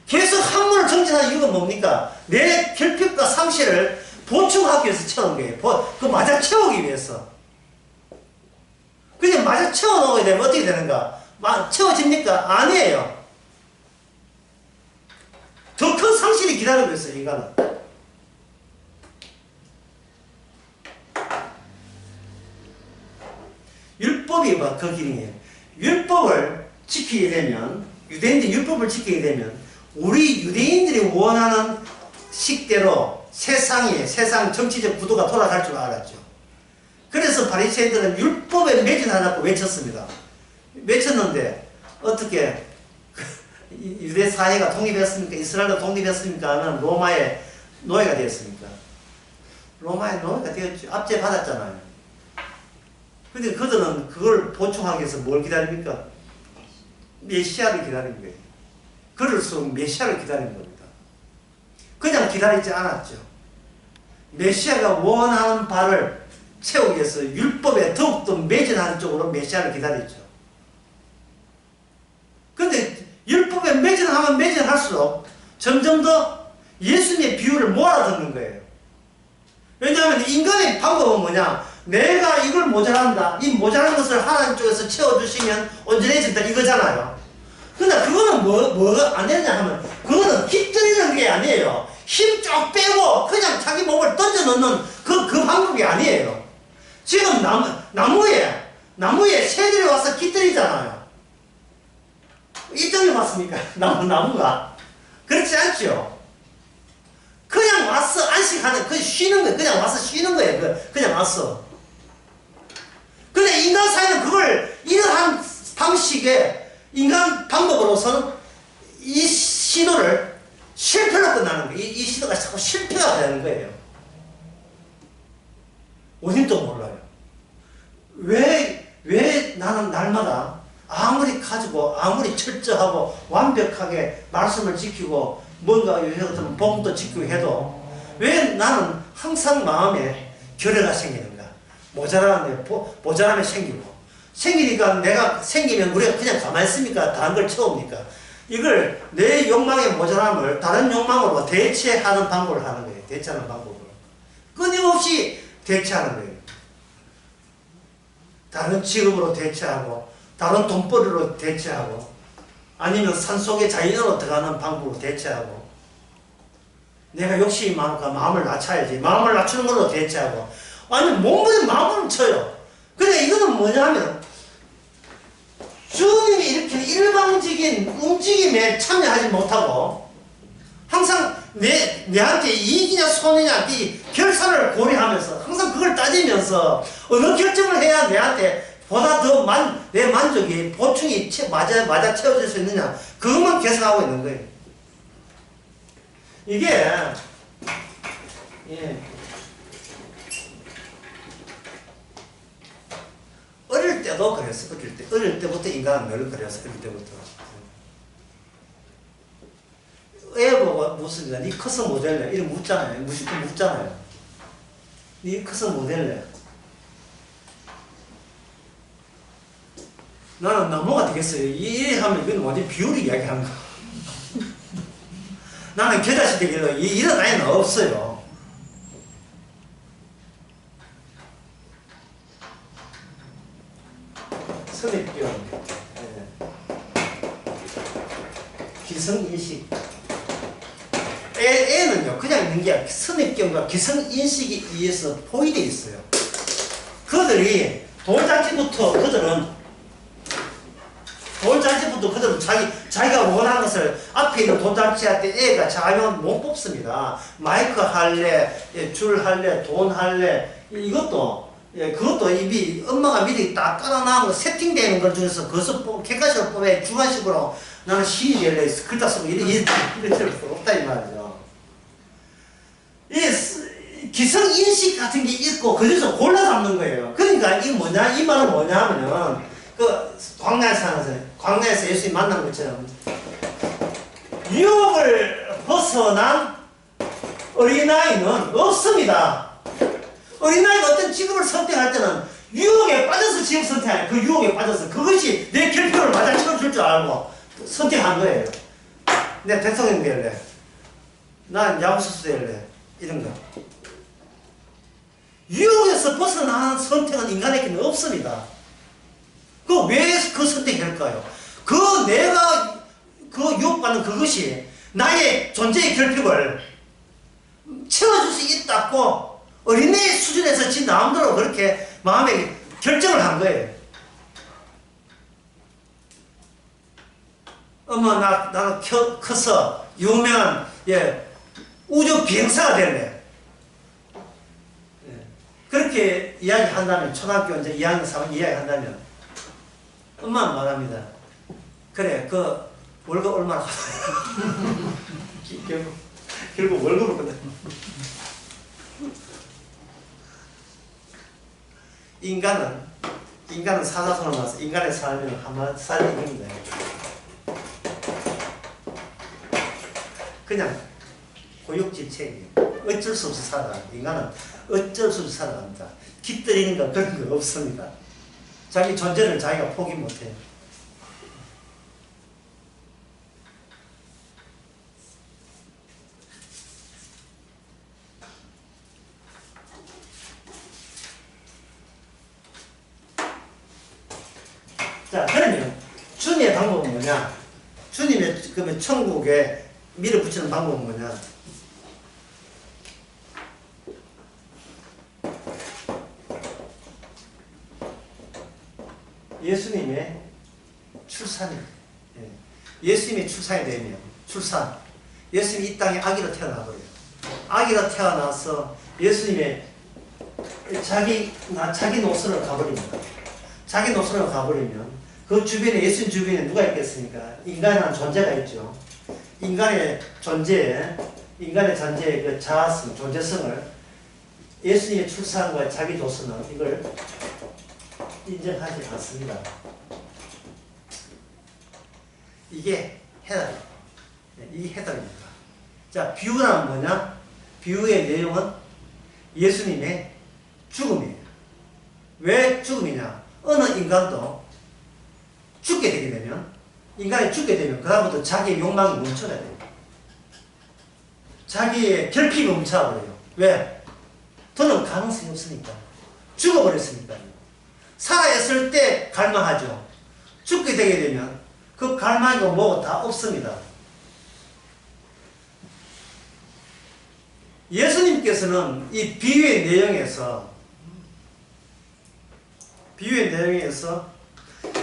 계속 학문을 정진하는 이유가 뭡니까? 내 결핍과 상실을 보충하기 위해서 채운 거예요. 그 맞아 채우기 위해서. 그냥 맞아 채워놓게 되면 어떻게 되는가? 채워집니까? 아니에요. 더 큰 상실이 기다리고 있어요, 인간은. 율법이 그 기능이에요. 율법을 지키게 되면, 유대인들이 율법을 지키게 되면, 우리 유대인들이 원하는 식대로 세상 정치적 구도가 돌아갈 줄 알았죠. 그래서 바리새인들은 율법에 매진하라고 외쳤습니다. 외쳤는데 어떻게 유대 사회가 독립했습니까? 이스라엘도 독립했습니까? 하면 로마의 노예가 되었습니까? 로마의 노예가 되었죠. 압제 받았잖아요. 근데 그들은 그걸 보충하기 위해서 뭘 기다립니까? 메시아를 기다린 거예요. 그럴수록 메시아를 기다린 겁니다. 그냥 기다리지 않았죠. 메시아가 원하는 바를 채우기 위해서 율법에 더욱더 매진하는 쪽으로 메시아를 기다렸죠. 근데 율법에 매진하면 매진할수록 점점 더 예수님의 비유를 몰아듣는 거예요. 왜냐하면 인간의 방법은 뭐냐? 내가 이걸 모자란다. 이 모자란 것을 하나님 쪽에서 채워주시면 온전해진다. 이거잖아요. 근데 그거는 뭐가 안 되냐 하면 그거는 깃들이는 게 아니에요. 힘 쭉 빼고 그냥 자기 몸을 던져놓는 그 방법이 아니에요. 지금 나무에 새들이 와서 깃들이잖아요. 이쪽에 맞습니까? 나무가. 그렇지 않죠? 그냥 와서 안식하는, 쉬는 거예요. 그냥 와서 쉬는 거예요. 그냥 왔어. 근데 인간 사회는 그걸 이러한 방식의 인간 방법으로서는 이 시도를 실패로 끝나는 거예요. 이 시도가 자꾸 실패가 되는 거예요. 원인도 몰라요. 왜 나는 날마다 아무리 가지고 아무리 철저하고 완벽하게 말씀을 지키고 뭔가 요새 같은 복음도 지키고 해도 왜 나는 항상 마음에 결여가 생기는가? 모자람이 생기니까 내가 생기면 우리가 그냥 가만히 있습니까? 다른 걸 채웁니까? 이걸 내 욕망의 모자람을 다른 욕망으로 대체하는 방법을 하는 거예요. 대체하는 방법으로. 끊임없이 대체하는 거예요. 다른 직업으로 대체하고 다른 돈벌이로 대체하고 아니면 산속에 자연으로 들어가는 방법으로 대체하고 내가 욕심이 많으니까 마음을 낮춰야지. 마음을 낮추는 걸로 대체하고 아니면 몸부림 마음을 쳐요. 근데 이거는 뭐냐면 주님이 이렇게 일방적인 움직임에 참여하지 못하고 항상 내한테 이익이냐 손해냐 이 결산을 고려하면서 항상 그걸 따지면서 어느 결정을 해야 내한테 보다 더 내 만족이 보충이 맞아 채워질 수 있느냐 그것만 계산하고 있는 거예요. 이게 어릴 때도 그랬어. 어릴 때부터 인간은 늘 그랬어. 어릴 때부터 애 보고 묻습니다. 니 커서 뭐 될래? 이런 묻잖아요. 무조건 묻잖아요. 니 커서 뭐 될래? 나는 뭐가 되겠어요. 이래 하면 이건 완전 비율이 이야기하는 거. 나는 겨자씨 되길래 이런 아이는 없어요. 선입견, 기성인식. 애는요, 그냥 있는 게 아니라 선입견과 기성인식에 의해서 포위되어 있어요. 그들이 돌잔치부터 그들은 자기가 원하는 것을 앞에 있는 돌잔치 할 때 애가 자면 못 뽑습니다. 마이크 할래, 줄 할래, 돈 할래, 그것도 이미 엄마가 미리 딱 깔아놔온 거 세팅되는 걸 중에서 그것을 객관식으로 뽑아야 주관식으로 나는 신이 될래 글자 쓰고 이래 없다 이 말이죠. 이 기성인식 같은 게 있고 그중에서 골라 담는 거예요. 그러니까 이 말은 뭐냐 하면은 광야에서 예수님 만난 것처럼 유혹을 벗어난 어린아이는 없습니다. 어린아이가 어떤 직업을 선택할 때는 유혹에 빠져서 직업 선택해요. 그 유혹에 빠져서 그것이 내 결핍을 맞아 채워줄 줄 알고 선택한 거예요. 내가 대통령 될래, 난 야구선수 될래, 이런 거. 유혹에서 벗어나는 선택은 인간에게는 없습니다. 왜 그 선택할까요? 내가 유혹받는 그것이 나의 존재의 결핍을 채워줄 수 있다고 어린애 수준에서 지 마음대로 그렇게 마음에 결정을 한 거예요. 엄마, 나는 커서 유명한, 우주 비행사가 될래. 그렇게 이야기한다면, 초등학교 이제 2학년, 3학년 이야기한다면, 엄마는 말합니다. 그래, 월급 얼마나 받아요? 결국 월급을 받아요. 인간은 사자성어로 나와서 인간의 삶은 한마디 살인입니다. 그냥 고육지책이에요. 어쩔 수 없이 살아갑니다. 인간은 어쩔 수 없이 살아갑니다. 깃들이는 거 그런 거 없습니다. 자기 존재를 자기가 포기 못해요. 자, 그러면 주님의 방법은 뭐냐? 주님의 그러면 천국에 밀어붙이는 방법은 뭐냐? 예수님의 출산입니다. 예수님의 출산이 되면 예수님이 이 땅에 아기로 태어나버려요. 아기로 태어나서 예수님의 자기 노선을 가버립니다. 자기 노선을 가버리면 그 주변에, 예수님 주변에 누가 있겠습니까? 인간이라는 존재가 있죠. 인간의 존재의 그 자아성, 존재성을 예수님의 출산과 자기 노선은 이걸 인정하지 않습니다. 이게 해답입니다. 이게 해답입니다. 자, 비유란 뭐냐? 비유의 내용은 예수님의 죽음이에요. 왜 죽음이냐? 어느 인간도 죽게 되게 되면, 인간이 죽게 되면 그다음부터 자기의 욕망이 멈춰야 돼요. 자기의 결핍이 멈춰버려요. 왜? 더는 가능성이 없으니까. 죽어버렸으니까요. 살아있을 때 갈망하죠. 죽게 되게 되면 그 갈망이고 뭐고 다 없습니다. 예수님께서는 이 비유의 내용에서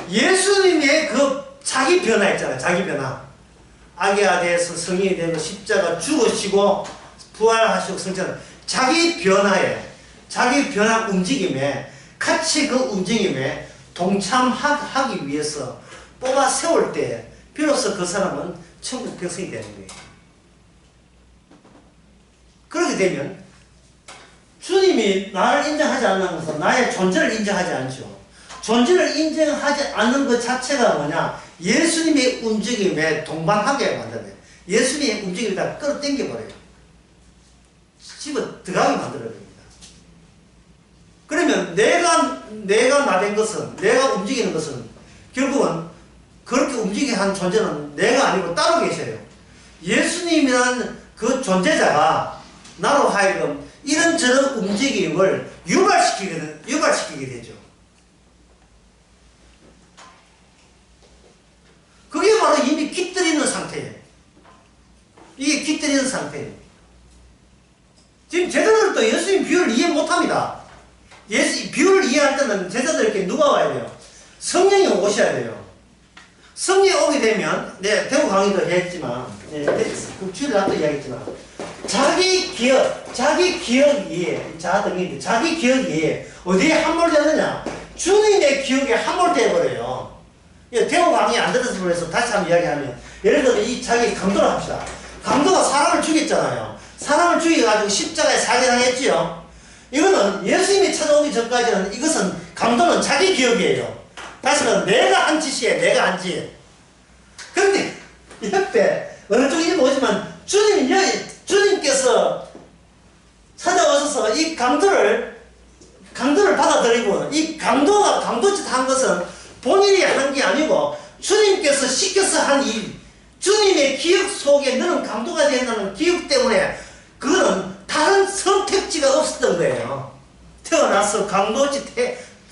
예수님의 그 자기 변화 있잖아요. 자기 변화. 아기가 돼서 성인이 되고 십자가 죽으시고 부활하시고 성전, 자기 변화 움직임에 같이 그 움직임에 동참하기 위해서 뽑아 세울 때 비로소 그 사람은 천국 백성이 되는 거예요. 그렇게 되면 주님이 나를 인정하지 않는 것은 나의 존재를 인정하지 않죠. 존재를 인정하지 않는 것 자체가 뭐냐? 예수님의 움직임에 동반하게 만드는 거예요. 예수님의 움직임을 다 끌어당겨버려요. 집어 들어가게 만들어버립니다. 그러면 내가 나된 것은, 내가 움직이는 것은 결국은 그렇게 움직이게 한 존재는 내가 아니고 따로 계셔요. 예수님이라는 그 존재자가 나로 하여금 이런저런 움직임을 유발시키게 되죠. 그게 바로 이미 깃들이는 상태예요. 이게 깃들이는 상태예요. 지금 제자들도 예수님 비유를 이해 못합니다. 비유를 이해할 때는 제자들에게 누가 와야 돼요? 성령이 오셔야 돼요. 성령이 오게 되면, 네, 대구 강의도 했지만, 네, 주일에 나도 이야기했지만, 자기 기억이 어디에 함몰되느냐? 주님의 기억에 함몰되어버려요. 대구 강의 안 들어서 그래서 다시 한번 이야기하면, 예를 들어 이 자기 강도를 합시다. 강도가 사람을 죽였잖아요. 사람을 죽여가지고 십자가에 사기당했지요. 이거는 예수님이 찾아오기 전까지는 이것은 강도는 자기 기억이에요. 다시 말하면 내가 한 짓이에요. 내가 한 짓. 그런데 옆에 어느 쪽인지 모르지만 주님께서 찾아오셔서 이 강도를 받아들이고 이 강도짓 한 것은 본인이 한 게 아니고 주님께서 시켜서 한 일, 주님의 기억 속에 너는 강도가 된다는 기억 때문에 그거는 다른 선택지가 없었던 거예요. 태어나서 강도짓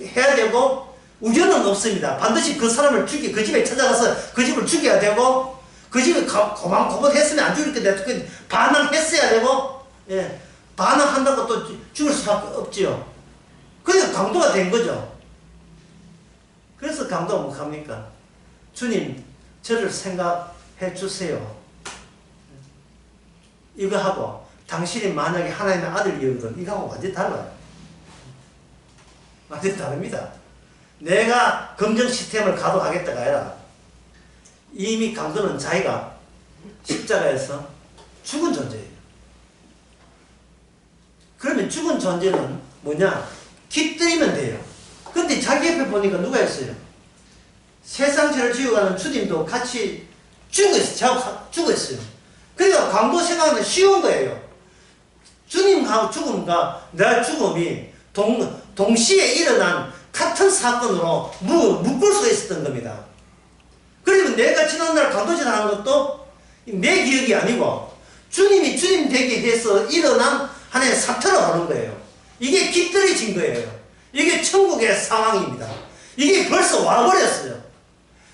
해야 되고 우연은 없습니다. 반드시 그 사람을 그 집에 찾아가서 그 집을 죽여야 되고 그 집에 고만고만했으면 안 죽일 텐데 반항했어야 되고, 예, 반항한다고 또 죽을 수밖에 없지요. 그러니까 강도가 된 거죠. 그래서 강도가 뭐 합니까? 주님, 저를 생각해 주세요. 이거 하고 당신이 만약에 하나님의 아들이거든 이거하고 완전히 달라요. 완전히 다릅니다. 내가 검정 시스템을 가동하겠다가 아니라 이미 강도는 자기가 십자가에서 죽은 존재예요. 그러면 죽은 존재는 뭐냐? 깃들이면 돼요. 근데 자기 옆에 보니까 누가 있어요? 세상 죄를 지어가는 주님도 같이 죽어있어요. 그러니까 강도 생각하면 쉬운 거예요. 주님하고 죽음과 내 죽음이 동시에 일어난 같은 사건으로 묶을 수가 있었던 겁니다. 그러면 내가 지난날 강도짓 하는 것도 내 기억이 아니고 주님이 주님 되게 해서 일어난 하나의 사태로 하는 거예요. 이게 깃들여진 거예요. 이게 천국의 상황입니다. 이게 벌써 와버렸어요.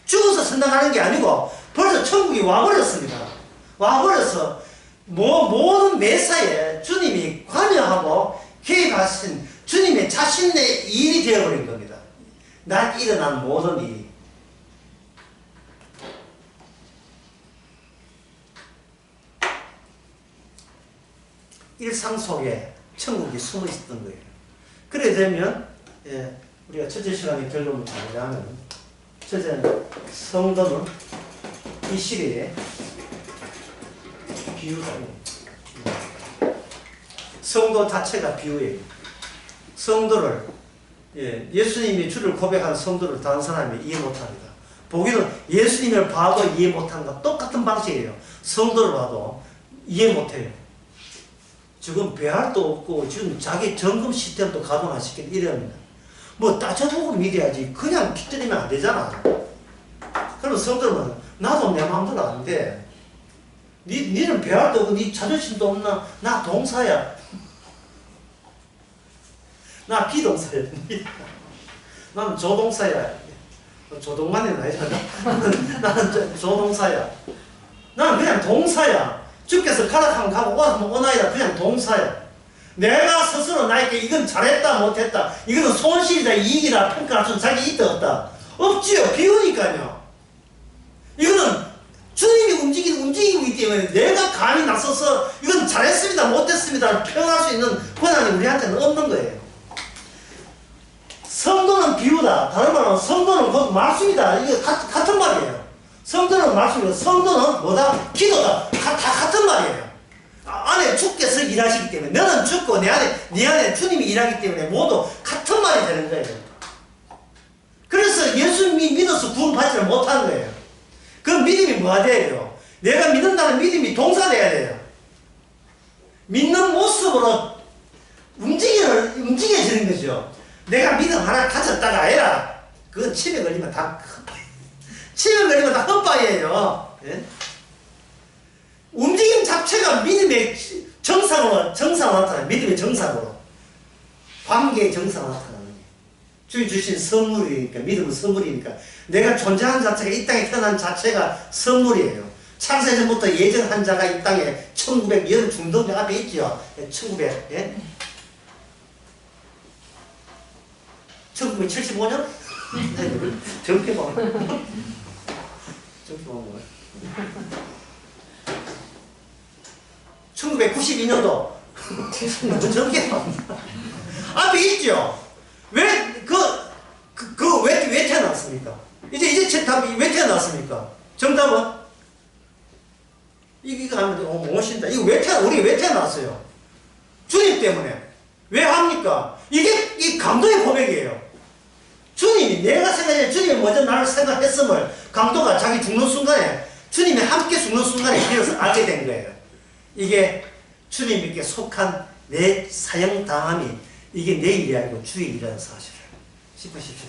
죽어서 선당하는 게 아니고 벌써 천국이 와버렸습니다. 와버려서 모든 매사에 주님이 관여하고 개입하신 주님의 자신의 일이 되어버린 겁니다. 날 일어난 모든 일이. 일상 속에 천국이 숨어 있었던 거예요. 그래 되면, 예, 우리가 첫째 시간에 결론을 가려면, 첫째는 성도는 이 시대에 비유다. 성도 자체가 비유예요. 성도를, 예, 예수님이 주를 고백한 성도를 다른 사람이 이해 못합니다. 보기는 예수님을 봐도 이해 못하는 것 똑같은 방식이에요. 성도를 봐도 이해 못해요. 지금 배알도 없고 지금 자기 점검 시스템도 가동 안 시키는 이럽니다. 뭐 따져보고 믿어야지 그냥 깃들이면 안 되잖아. 그럼 성도는 나도 내 마음대로 안 돼. 니는 배알도 없고 니 자존심도 없나? 나 동사야. 나 비동사야. 나는 조동사야. 조동만이는 아니잖아. 나는 조동사야. 나는 그냥 동사야. 주께서 가락하면 가고 오라면 오나이다. 그냥 동사야. 내가 스스로 나에게 이건 잘했다 못했다 이거는 손실이다 이익이다 평가할 수 자기 있다 없다 없지요. 비우니까요. 이거는 주님이 움직이는 움직임이기 때문에 내가 감히 나서서 이건 잘했습니다 못했습니다 평할 수 있는 권한이 우리한테는 없는 거예요. 성도는 비유다. 다른 말로 성도는 곧 말씀이다. 이게 같은 말이에요. 성도는 말씀이고 성도는 뭐다? 기도다. 다 같은 말이에요. 안에 주께서 일하시기 때문에 너는 죽고 네 안에 주님이 일하기 때문에 모두 같은 말이 되는 거예요. 그래서 예수 믿어서 구원받지를 못하는 거예요. 그 믿음이 뭐가 돼요? 내가 믿는다는 믿음이 동사돼야 돼요. 믿는 모습으로 움직여지는 거죠. 내가 믿음 하나 가졌다가 아니라 그건 침에 걸리면 다 헛바이. 침에 걸리면 다 헛바이에요. 예? 움직임 자체가 믿음의 정상으로 나타나요. 믿음의 정상으로. 관계의 정상으로 나타나는 거예요. 주님 주신 선물이니까, 믿음은 선물이니까. 내가 존재하는 자체가, 이 땅에 태어난 자체가 선물이에요. 창세전부터 예전 한 자가 이 땅에 1900, 여름 중동장 앞에 있죠. 1900, 예? 1975년? 정표 봐. 정표 봐 뭐야? 1992년도. 정표 봐. 앞에 있죠. 왜 왜 태어났습니까? 이제 제 답이 왜 태어났습니까? 정답은? 이거 하면 오신다. 이거 우리 왜 태어났어요? 주님 때문에. 왜 합니까? 이게 이 감동의 고백이에요. 주님이, 내가 생각해, 주님이 먼저 나를 생각했음을 강도가 자기 죽는 순간에, 주님이 함께 죽는 순간에 비로소 알게 된 거예요. 이게 주님께 속한 내 사형당함이 이게 내 일이 아니고 주의 일이라는 사실을 짚으십시오.